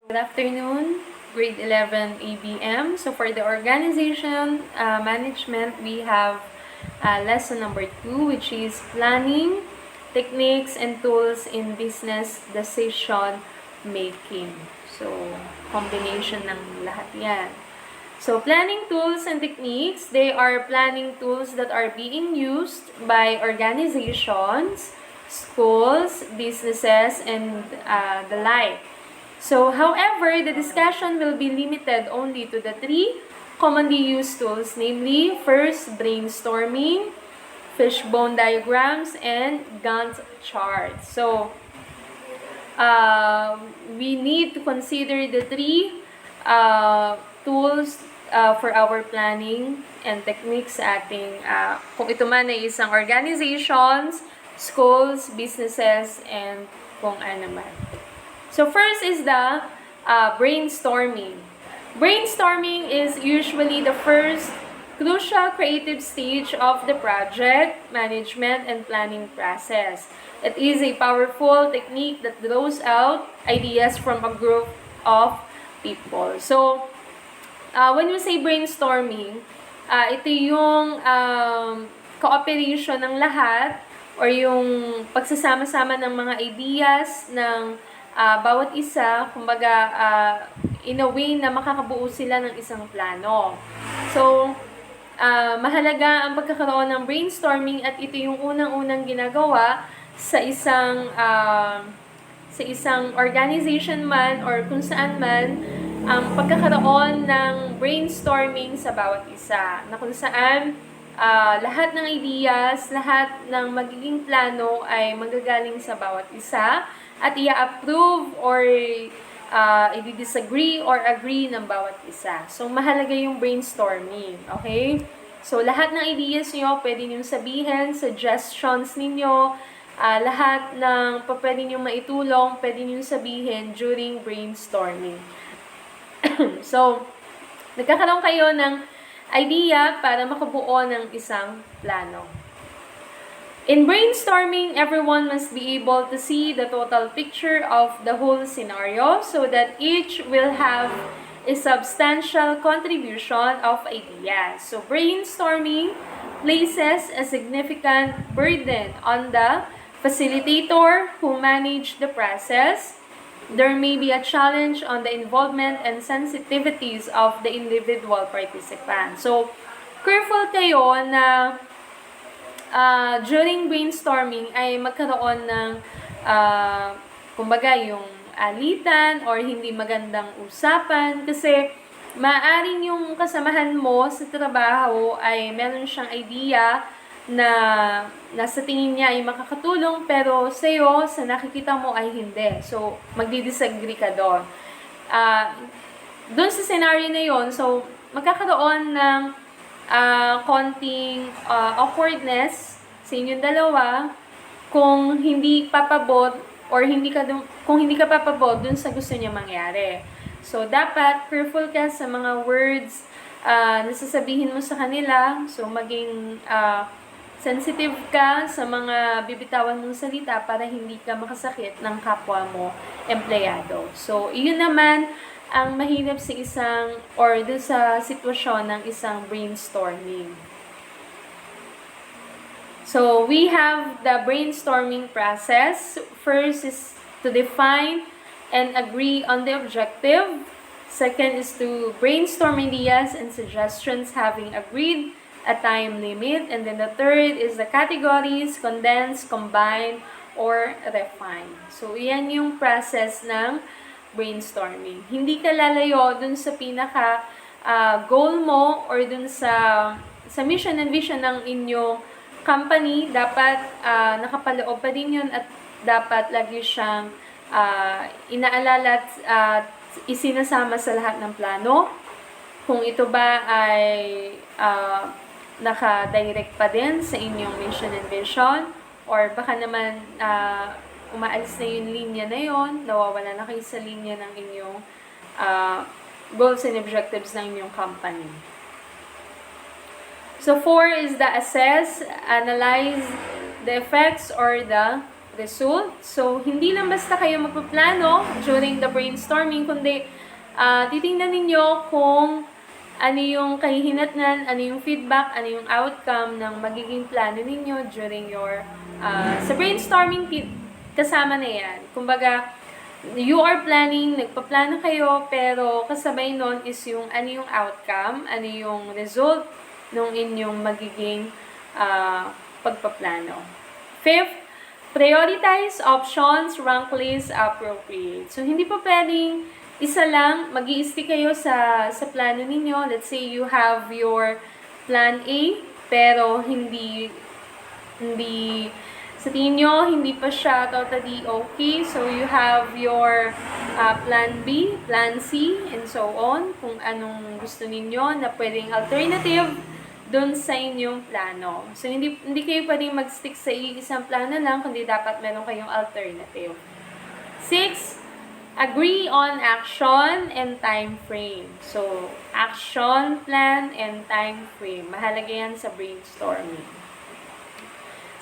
Good afternoon, grade 11 ABM. So for the organization management, we have lesson number 2, which is planning, techniques, and tools in business decision making. So, combination ng lahat yan. So, planning tools and techniques, they are planning tools that are being used by organizations, schools, businesses, and the like. So, however, the discussion will be limited only to the 3 commonly used tools, namely, first, brainstorming, fishbone diagrams, and Gantt charts. So, we need to consider the 3 tools for our planning and techniques sa ating, kung ito man ay isang organizations, schools, businesses, and kung ano man. So first is the brainstorming. Brainstorming is usually the first crucial creative stage of the project, management, and planning process. It is a powerful technique that draws out ideas from a group of people. So, when we say brainstorming, ito yung cooperation ng lahat or yung pagsasama-sama ng mga ideas ng bawat isa, kumbaga, in a way na makakabuo sila ng isang plano. So, mahalaga ang pagkakaroon ng brainstorming at ito yung unang-unang ginagawa sa isang organization man or kung saan man ang pagkakaroon ng brainstorming sa bawat isa, na kung saan lahat ng ideas, lahat ng magiging plano ay magagaling sa bawat isa at i-approve or i-disagree or agree ng bawat isa. So, mahalaga yung brainstorming. Okay? So, lahat ng ideas nyo, pwede nyo sabihin, suggestions ninyo, lahat ng pwede nyo maitulong, pwede nyo sabihin during brainstorming. So, nagkakaroon kayo ng idea para makabuo ng isang plano. In brainstorming, everyone must be able to see the total picture of the whole scenario so that each will have a substantial contribution of ideas. So, brainstorming places a significant burden on the facilitator who manage the process. There may be a challenge on the involvement and sensitivities of the individual participant. So, careful kayo na during brainstorming ay magkaroon ng kumbaga yung alitan or hindi magandang usapan kasi maaaring yung kasamahan mo sa trabaho ay meron siyang idea na nasa tingin niya ay makakatulong pero sa'yo, sa nakikita mo ay hindi. So, magdi-disagree ka doon. Doon sa scenario na yon, so magkakaroon ng konting awkwardness sa inyong dalawa kung hindi papabot or kung hindi ka papabot dun sa gusto niya mangyari. So, dapat careful ka sa mga words na sasabihin mo sa kanila. So, maging sensitive ka sa mga bibitawan mong salita para hindi ka makasakit ng kapwa mo empleyado. So, iyon naman ang mahirap sa isang or doon sa sitwasyon ng isang brainstorming. So, we have the brainstorming process. First is to define and agree on the objective. Second is to brainstorm ideas and suggestions having agreed a time limit. And then the third is the categories, condense, combine, or refine. So, yan yung process ng brainstorming. Hindi ka lalayo dun sa pinaka goal mo or dun sa mission and vision ng inyong company. Dapat nakapaloob pa din yun at dapat lagi siyang inaalala at isinasama sa lahat ng plano. Kung ito ba ay naka-direct pa din sa inyong mission and vision or baka naman umaalis na yung linya na yon, nawawala na kayo sa linya ng inyong goals and objectives ng inyong company. So, 4 is the assess, analyze the effects or the result. So, hindi lang basta kayo magpaplano during the brainstorming, kundi titingnan ninyo kung ano yung kahihinatnan, ano yung feedback, ano yung outcome ng magiging plano ninyo during your sa brainstorming kasama na yan. Kumbaga, you are planning, nagpaplano kayo, pero kasabay nun is yung ano yung outcome, ano yung result ng inyong magiging pagpaplano. Fifth, prioritize options, rank list, appropriate. So, hindi pa pwedeng isa lang, mag-i-stick kayo sa plano ninyo. Let's say you have your plan A, pero hindi sa tingin nyo, hindi pa siya totally okay. So, you have your plan B, plan C, and so on. Kung anong gusto ninyo na pwedeng alternative doon sa inyong plano. So, hindi kayo pwedeng mag-stick sa isang plano lang, kundi dapat meron kayong alternative. 6, agree on action and time frame. So, action, plan, and time frame. Mahalaga yan sa brainstorming.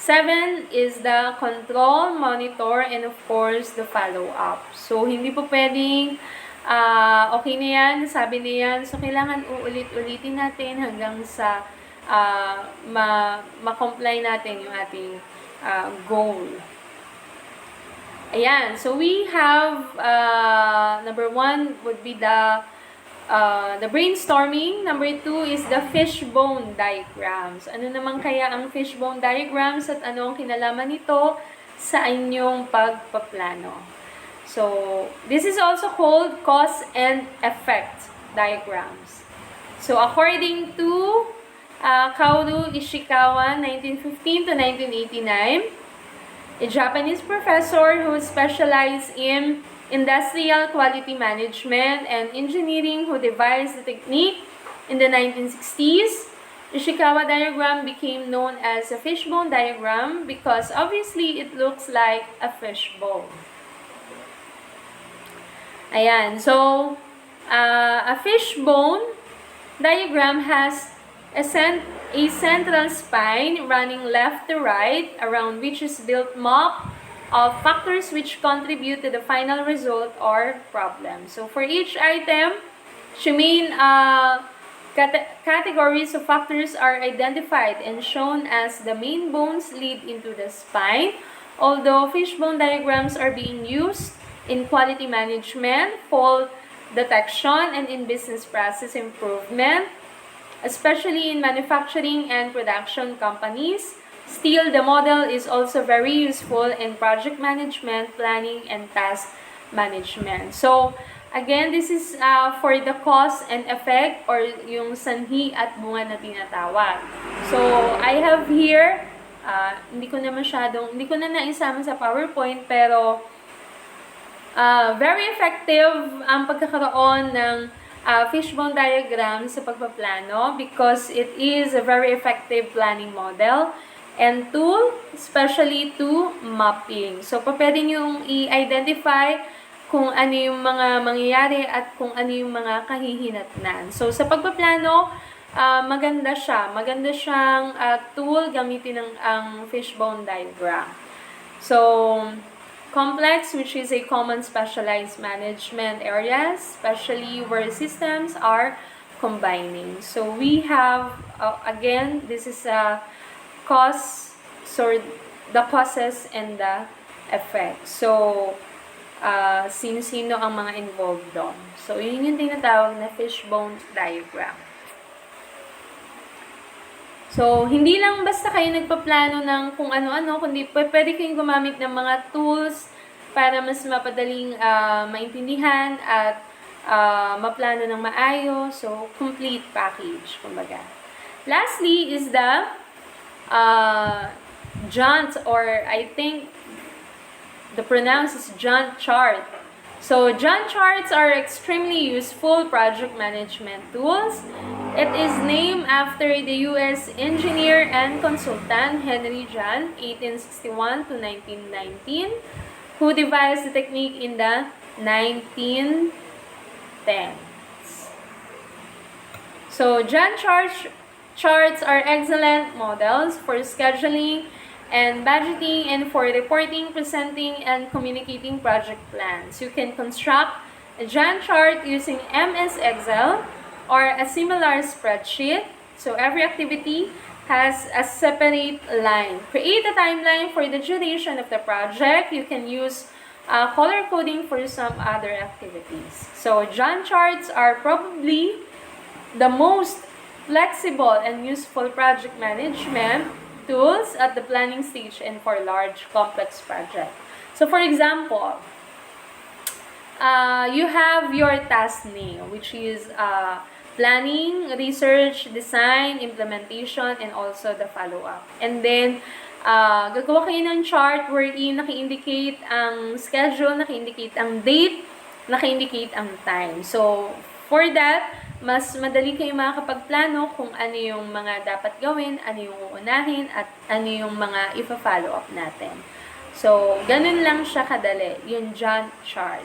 7 is the control, monitor, and of course, the follow-up. So, hindi po pwedeng okay na yan, sabi na yan. So, kailangan uulit-ulitin natin hanggang sa ma-comply natin yung ating goal. Ayan, so we have number 1 would be the brainstorming. Number 2 is the fishbone diagrams. Ano naman kaya ang fishbone diagrams at ano ang kinalaman nito sa inyong pagpaplano? So, this is also called cause and effect diagrams. So, according to Kaoru Ishikawa, 1915 to 1989, a Japanese professor who specialized in industrial quality management and engineering who devised the technique in the 1960s. Ishikawa diagram became known as a fishbone diagram because obviously it looks like a fishbowl. Ayan, so a fishbone diagram has a central spine running left to right, around which is built map of factors which contribute to the final result or problem. So for each item, main categories of factors are identified and shown as the main bones lead into the spine. Although fishbone diagrams are being used in quality management, fault detection, and in business process improvement, especially in manufacturing and production companies. Still, the model is also very useful in project management, planning, and task management. So, again, this is for the cause and effect or yung sanhi at bunga na tinatawag. So, I have here, hindi ko na naisama sa PowerPoint, pero very effective ang pagkakaroon ng fishbone diagram sa pagpaplano because it is a very effective planning model and tool, especially to mapping. So, pwede nyo i-identify kung ano yung mga mangyayari at kung ano yung mga kahihinatnan. So, sa pagpaplano, maganda siya. Maganda siyang tool gamitin ang fishbone diagram. So, complex, which is a common specialized management areas, especially where systems are combining. So we have, again, this is a cause, so the causes and the effects. So, sino-sino ang mga involved doon. So, yun yung tinatawag na fishbone diagram. So, hindi lang basta kayo nagpaplano ng kung ano-ano, kundi pwede kayong gumamit ng mga tools para mas mapadaling maintindihan at maplano ng maayos. So, complete package, kumbaga. Lastly is the Gantt, or I think the pronounce is Gantt chart. So, Gantt charts are extremely useful project management tools. It is named after the U.S. engineer and consultant Henry Gantt, 1861 to 1919, who devised the technique in the 1910s. So, Gantt charts are excellent models for scheduling and budgeting, and for reporting, presenting, and communicating project plans. You can construct a Gantt chart using MS Excel or a similar spreadsheet. So every activity has a separate line. Create a timeline for the duration of the project. You can use color coding for some other activities. So Gantt charts are probably the most flexible and useful project management tools at the planning stage and for large complex projects. So for example, you have your task name, which is planning, research, design, implementation, and also the follow-up. And then, gagawa kayo ng chart wherein naka-indicate ang schedule, naka-indicate ang date, naka-indicate ang time. So, for that, mas madali kayo makakapagplano kung ano yung mga dapat gawin, ano yung uunahin, at ano yung mga ipa-follow up natin. So, ganun lang siya kadali, yung Gantt chart.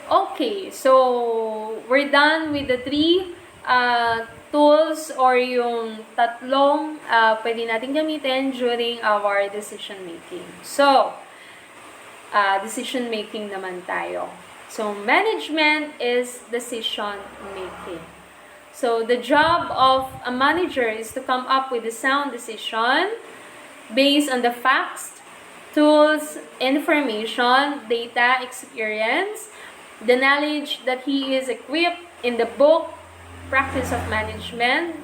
Okay, so we're done with the 3 tools or yung tatlong pwede natin gamitin during our decision making. So, decision making naman tayo. So, management is decision making. So, the job of a manager is to come up with a sound decision based on the facts, tools, information, data, experience, the knowledge that he is equipped in the book, Practice of Management.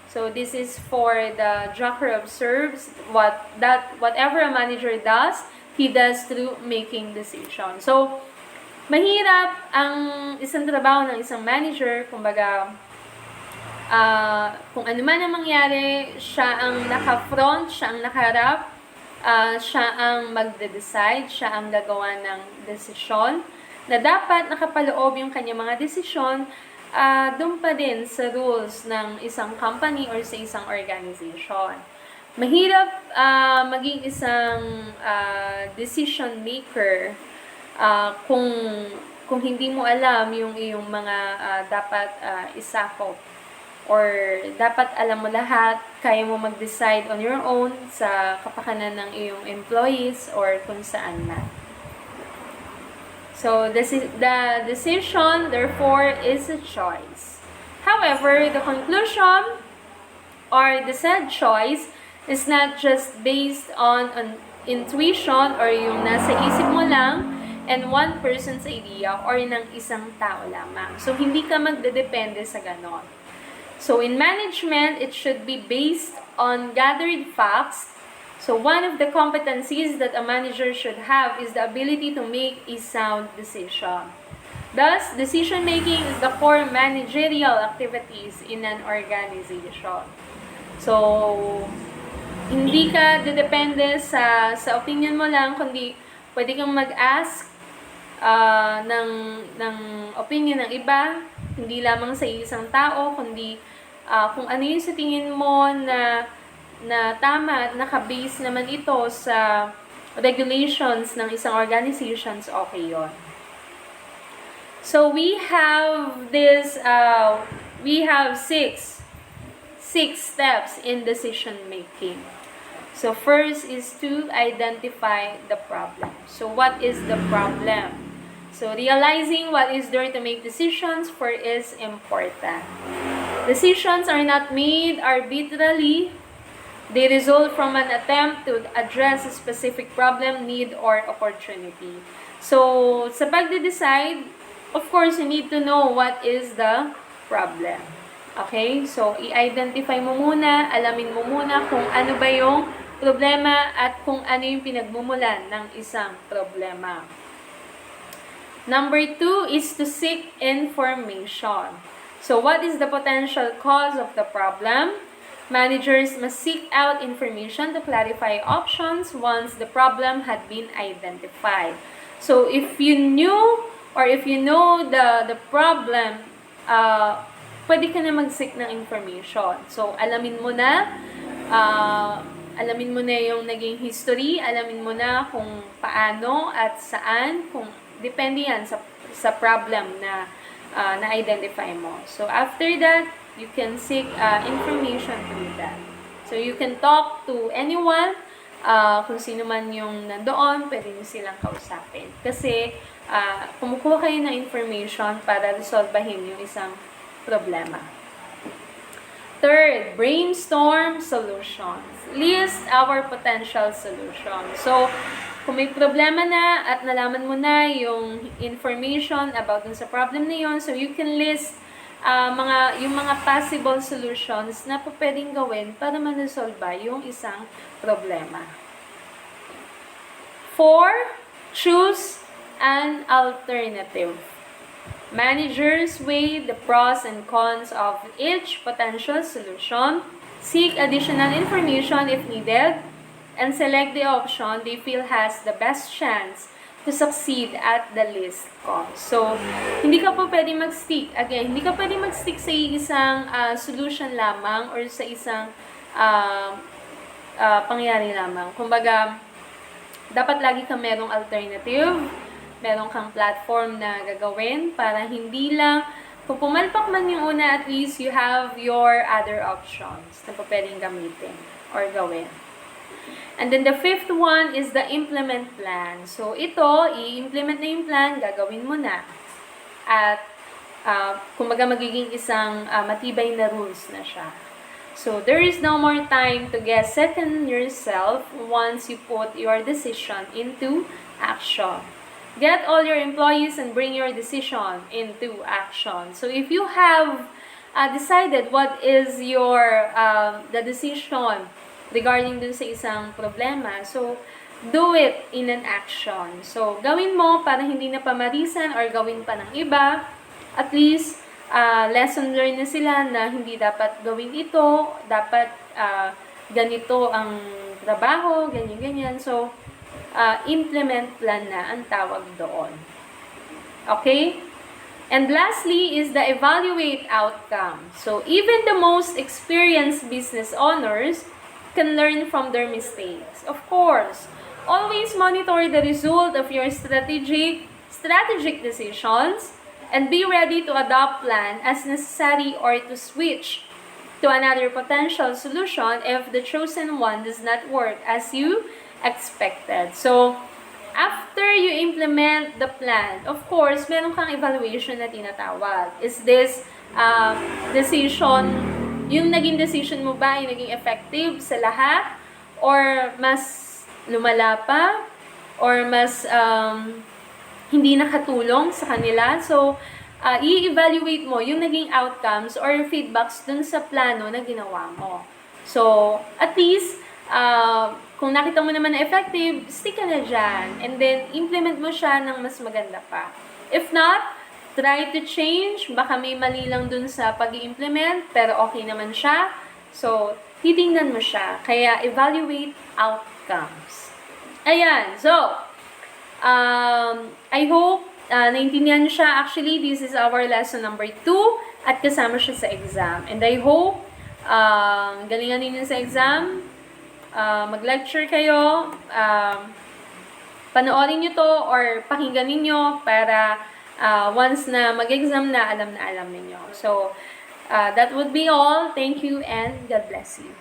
So this is for the Drucker observes whatever a manager does, he does through making decisions. So, mahirap ang isang trabaho ng isang manager, kumbaga, kung ano man ang mangyari, siya ang naka-front, siya ang nakaharap, siya ang magde-decide, siya ang gagawa ng desisyon, na dapat nakapaloob yung kanyang mga desisyon doon pa din sa rules ng isang company or sa isang organization. Mahirap maging isang decision maker kung hindi mo alam yung iyong mga dapat isakop, or dapat alam mo lahat, kaya mo mag-decide on your own sa kapakanan ng iyong employees or kung saan man. So, the decision, therefore, is a choice. However, the conclusion or the said choice is not just based on intuition or yung nasa isip mo lang and one person's idea or ng isang tao lamang. So, hindi ka magdedepende sa ganon. So, in management, it should be based on gathered facts. So, one of the competencies that a manager should have is the ability to make a sound decision. Thus, decision-making is the core managerial activities in an organization. So, hindi ka depende sa opinion mo lang, kundi pwede kang mag-ask ng opinion ng iba, hindi lamang sa isang tao, kundi kung ano yung sa tingin mo na tama at naka-base naman ito sa regulations ng isang organizations, okay yun. So, we have this, we have six steps in decision making. So, first is to identify the problem. So, what is the problem? So, realizing what is there to make decisions for is important. Decisions are not made arbitrarily. They result from an attempt to address a specific problem, need, or opportunity. So, sa pagde-decide, of course, you need to know what is the problem. Okay? So, i-identify mo muna, alamin mo muna kung ano ba yung problema at kung ano yung pinagmumulan ng isang problema. Number 2 is to seek information. So, what is the potential cause of the problem? Managers must seek out information to clarify options once the problem had been identified. So, if you knew or if you know the problem, pwede ka na mag-seek ng information. So, alamin mo na yung naging history, alamin mo na kung paano at saan, kung depende yan sa problem na na-identify mo. So, after that, you can seek information through that. So, you can talk to anyone, kung sino man yung nandoon, pwede nyo silang kausapin. Kasi, kumukuha kayo ng information para resolvahin yung isang problema. Third, brainstorm solutions. List our potential solutions. So, kung may problema na at nalaman mo na yung information about dun sa problem na yun, so you can list yung mga possible solutions na pwedeng gawin para ma-resolve yung isang problema. 4. Choose an alternative. Managers weigh the pros and cons of each potential solution, seek additional information if needed, and select the option they feel has the best chance to succeed at the least cost. So, hindi ka po pwede mag-stick. Again, hindi ka pwede mag-stick sa isang solution lamang or sa isang pangyari lamang. Kumbaga, dapat lagi kang merong alternative, meron kang platform na gagawin para hindi lang, kung pumalpak man yung una, at least you have your other options na pwedeng gamitin or gawin. And then the 5th one is the implement plan. So, ito, i-implement na yung plan, gagawin mo na. At, kumbaga magiging isang matibay na rules na siya. So, there is no more time to guess second yourself once you put your decision into action. Get all your employees and bring your decision into action. So, if you have decided what is your the decision regarding dun sa isang problema, so, do it in an action. So, gawin mo para hindi na pamarisan or gawin pa ng iba. At least, lesson learned na sila na hindi dapat gawin ito, dapat ganito ang trabaho, ganyan-ganyan. So, implement plan na ang tawag doon. Okay? And lastly is the evaluate outcome. So, even the most experienced business owners can learn from their mistakes. Of course, always monitor the result of your strategic decisions and be ready to adopt plan as necessary or to switch to another potential solution if the chosen one does not work as you expected. So, after you implement the plan, of course, meron kang evaluation na tinatawag. Is this decision, yung naging decision mo ba ay naging effective sa lahat? Or mas lumala pa? Or mas hindi nakatulong sa kanila? So, i-evaluate mo yung naging outcomes or feedbacks dun sa plano na ginawa mo. So, at least, kung nakita mo naman na effective, stick ka na dyan. And then, implement mo siya ng mas maganda pa. If not, try to change. Baka may mali lang dun sa pag-i-implement, pero okay naman siya. So, titingnan mo siya. Kaya, evaluate outcomes. Ayan. So, I hope naintindihan nyo siya. Actually, this is our lesson number 2 at kasama siya sa exam. And I hope galingan ninyo sa exam. Mag-lecture kayo. Panoorin nyo to or pakinggan ninyo para once na mag-exam na alam ninyo. So, that would be all. Thank you and God bless you.